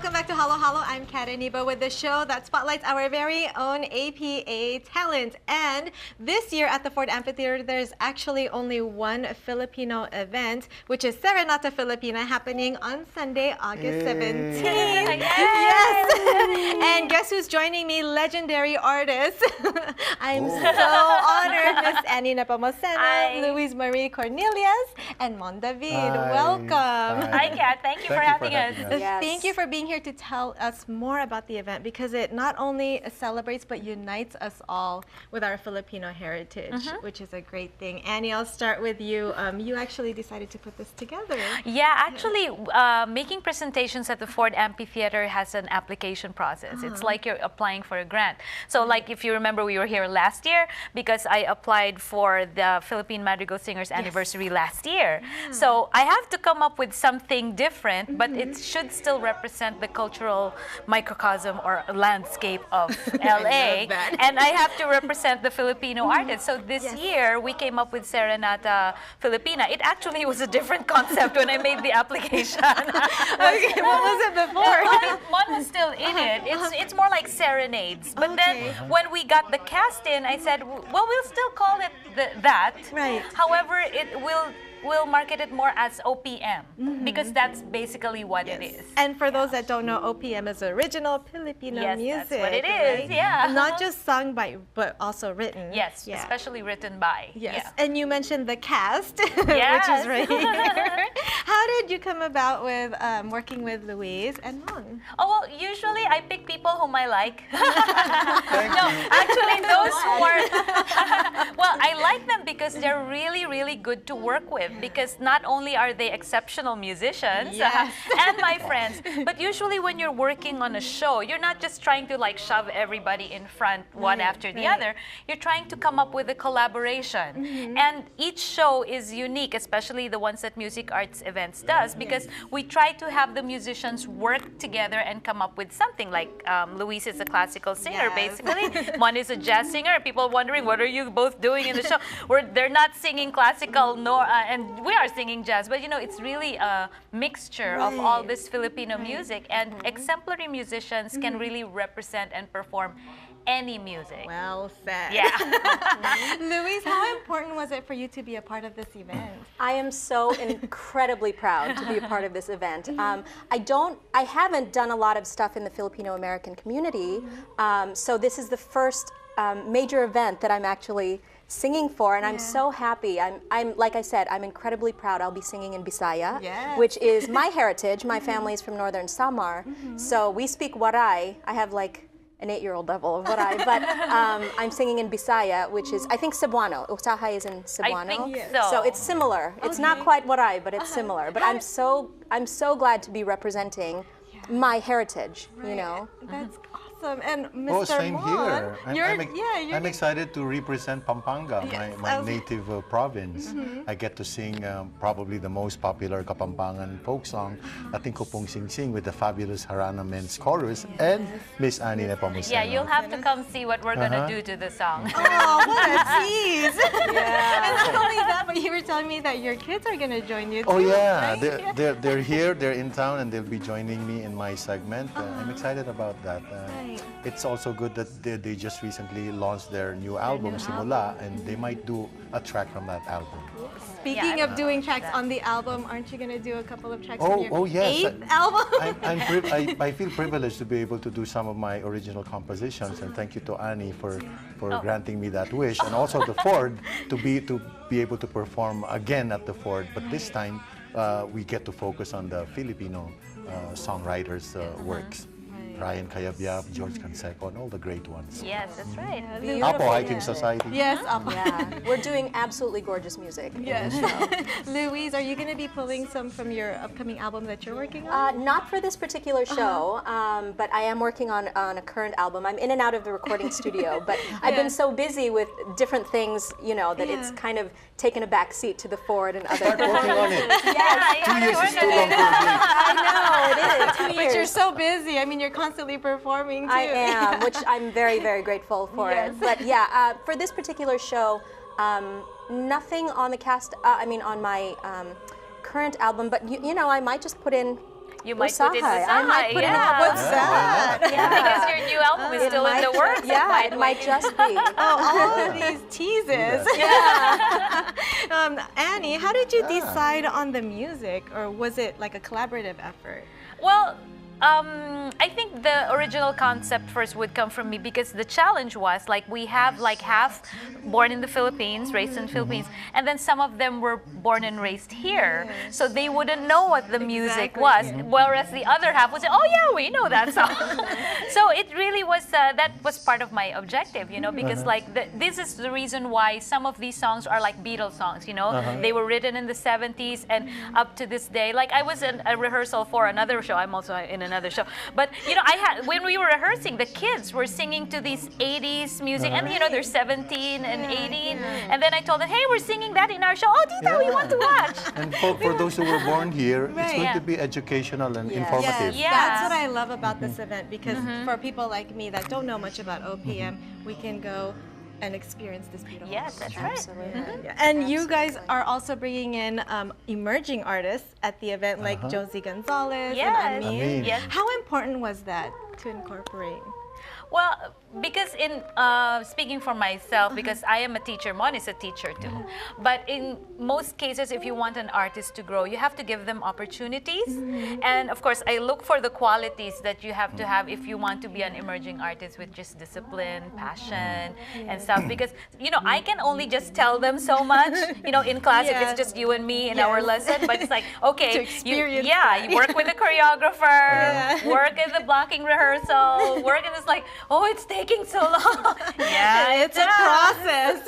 welcome back to Halo Halo. I'm Kat Iniba with the show that spotlights our very own APA talent. And this year at the Ford Amphitheater, there's actually only one Filipino event, which is Serenata Filipina, happening on Sunday, August 17th. Yes! And guess who's joining me? Legendary artists. I'm so honored, Miss Annie Nepomuceno, Louise Marie Cornillez, and Mon David. Welcome. Hi, Kat. Thank you for having us. Yes. Thank you for being here to tell us more about the event, because it not only celebrates but unites us all with our Filipino heritage, which is a great thing. Annie, I'll start with you. You actually decided to put this together. Yeah, actually, making presentations at the Ford Amphitheater has an application process. It's like you're applying for a grant. So like if you remember, we were here last year because I applied for the Philippine Madrigal Singers anniversary last year. So I have to come up with something different, but it should still represent the cultural microcosm or landscape of LA. And I have to represent the Filipino artists. So this year we came up with Serenata Filipina. It actually was a different concept when I made the application. Okay, what was it before? Mon was still in it. It's more like serenades. But then when we got the cast in, I said, well, we'll still call it that. Right. However, we'll market it more as OPM because that's basically what it is. And for those that don't know, OPM is original Filipino music. That's what it is. Yeah. Not just sung by, but also written. Yes, especially written by. Yes. And you mentioned the cast, which is right here. How did you come about with working with Louise and Mon? Oh, well, usually I pick people whom I like. Actually, those who are, well, I like them because they're really, really good to work with. Because not only are they exceptional musicians and my friends, but usually when you're working on a show, you're not just trying to like shove everybody in front one after the other. You're trying to come up with a collaboration. And each show is unique, especially the ones that Music Arts Events does, because we try to have the musicians work together and come up with something. Like Louise is a classical singer, basically. Mon is a jazz singer. People wondering, what are you both doing in the show? They're not singing classical and we are singing jazz, but you know, it's really a mixture of all this Filipino music, and exemplary musicians can really represent and perform any music. Well said. Yeah. Louise, how important was it for you to be a part of this event? I am so incredibly proud to be a part of this event. I haven't done a lot of stuff in the Filipino-American community, so this is the first major event that I'm actually singing for, and I'm so happy. I'm like I said, I'm incredibly proud. I'll be singing in Bisaya, which is my heritage. My family is from Northern Samar, so we speak Waray. I have like an 8-year-old level of Waray, but I'm singing in Bisaya, which is, I think, Cebuano. Usahay is in Cebuano. I think so. So it's similar. It's not quite Waray, but it's similar. But I'm so glad to be representing my heritage, you know. That's awesome. And Mr. Oh, same Mon, here. I'm excited to represent Pampanga, my native province. I get to sing probably the most popular Kapampangan folk song, Ating Ko Pong Sing Sing, with the fabulous Harana Men's Chorus and Miss Annie Nepomuceno. Yeah, you'll have to come see what we're gonna do to the song. Oh, what a tease! And not only that, but you were telling me that your kids are gonna join you too. Oh yeah, right? they're here, they're in town, and they'll be joining me in my segment. I'm excited about that. It's also good that they just recently launched their new album, Simula, and they might do a track from that album. Speaking of doing tracks on the album, aren't you going to do a couple of tracks on your 8th album? I feel privileged to be able to do some of my original compositions, and thank you to Annie for granting me that wish, and also the Ford to be able to perform again at the Ford, but this time we get to focus on the Filipino songwriters' works. Ryan Cayabyab, George Canseco, and all the great ones. Yes, that's right. Apo Hiking Society. Yes, Apo. Yeah, we're doing absolutely gorgeous music. Yes. Louise, are you going to be pulling some from your upcoming album that you're working on? Not for this particular show, but I am working on a current album. I'm in and out of the recording studio, but I've been so busy with different things, you know, that it's kind of taken a back seat to the Ford and other. Working on it. Yes. 2 years is too long for me. I know, it is. 2 years. But you're so busy. I mean, you're constantly performing too. I am, which I'm very, very grateful for it. But yeah, for this particular show, nothing on the cast, on my current album, but you know, I might just put in You might put in Usahay. I might put in a yeah. What's that? Because your new album is still in the works. Yeah, it might just be. Oh, all of these teases. Annie, how did you decide on the music, or was it like a collaborative effort? Well, I think the original concept first would come from me because the challenge was like we have like half born in the Philippines, raised in the Philippines, and then some of them were born and raised here. So they wouldn't know what the music was, whereas the other half would say, oh yeah, we know that song. So it really was, that was part of my objective, you know, because like this is the reason why some of these songs are like Beatles songs, you know. They were written in the 70s and up to this day. Like I was in a rehearsal for another show. I'm also in another show. But you know, when we were rehearsing, the kids were singing to these 80s music, and you know, they're 17 and 18. And then I told them, hey, we're singing that in our show. Oh, Tita, we want to watch. And for those who were born here, it's going to be educational and informative. Yes, that's what I love about this event, because for people like me that don't know much about OPM, we can go and experience this beautiful. Yes, that's right. Absolutely. And you guys are also bringing in emerging artists at the event, like Josie Gonzalez and Amin. Yes. How important was that to incorporate? Well, because in speaking for myself, because I am a teacher, Mon is a teacher too. But in most cases, if you want an artist to grow, you have to give them opportunities. And of course, I look for the qualities that you have to have if you want to be an emerging artist with just discipline, passion, and stuff. Because, you know, I can only just tell them so much, you know, in class if it's just you and me in our lesson. But it's like, okay, you work with the choreographer, work in the blocking rehearsal, work in this like, oh, it's taking so long. It's a process.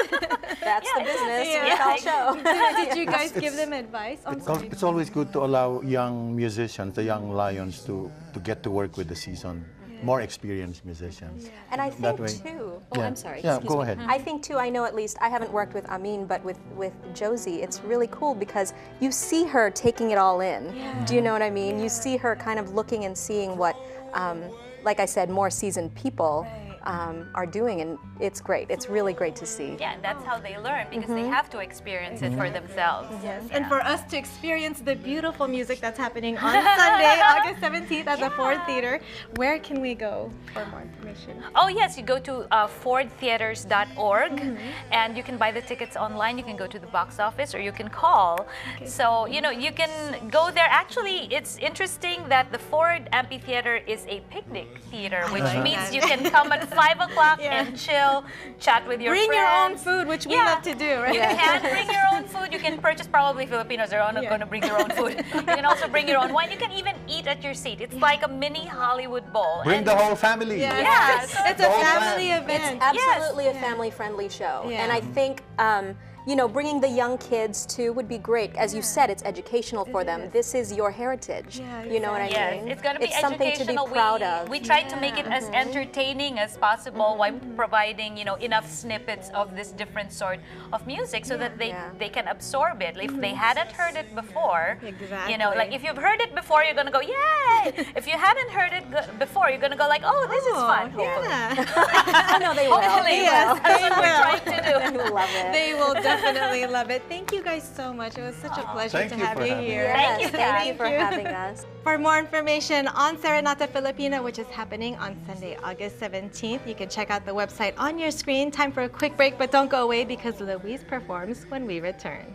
That's the business. Yeah. We all show. Did you guys give them advice? It's always good to allow young musicians, the young lions, to get to work with the seasoned, more experienced musicians. And I That think way. too. Oh, Yeah. I'm sorry. Yeah, excuse go me. ahead. I think too. I know at least I haven't worked with Amin, but with Josie, it's really cool because you see her taking it all in. Do you know what I mean? You see her kind of looking and seeing what, like I said, more seasoned people are doing, and it's great. It's really great to see. Yeah, and that's how they learn, because they have to experience it for themselves. Yes, and for us to experience the beautiful music that's happening on Sunday, August 17th at the Ford Theater, where can we go for more information? Oh yes, you go to fordtheaters.org and you can buy the tickets online. You can go to the box office or you can call. So, you know, you can go there. Actually, it's interesting that the Ford Amphitheater is a picnic theater, which means you can come at 5 o'clock and chill, chat with your friends. Bring your own food, which we love to do, right? You can bring your own food. You can purchase, probably Filipinos are not going to bring their own food. You can also bring your own wine. You can even eat at your seat. It's like a mini Hollywood bowl. Bring the whole family. Yeah, so It's a family event. It's absolutely a family-friendly show, and I think you know, bringing the young kids too would be great. As you said, it's educational for them. This is your heritage. You know what I mean? It's going to be something to be educational. proud of. We try to make it as entertaining as possible while providing, you know, enough snippets of this different sort of music so that they can absorb it. If they hadn't heard it before, you know, like if you've heard it before, you're going to go, yay! If you hadn't heard it before, you're going to go like, oh, this is fun. I know they will. Hopefully, yes, that's what we're trying to do. They will love it. They will definitely love it. Thank you guys so much. It was such a pleasure Thank to you have for you having here. us. Thank you, Thank you for having us. For more information on Serenata Filipina, which is happening on Sunday, August 17th, you can check out the website on your screen. Time for a quick break, but don't go away because Louise performs when we return.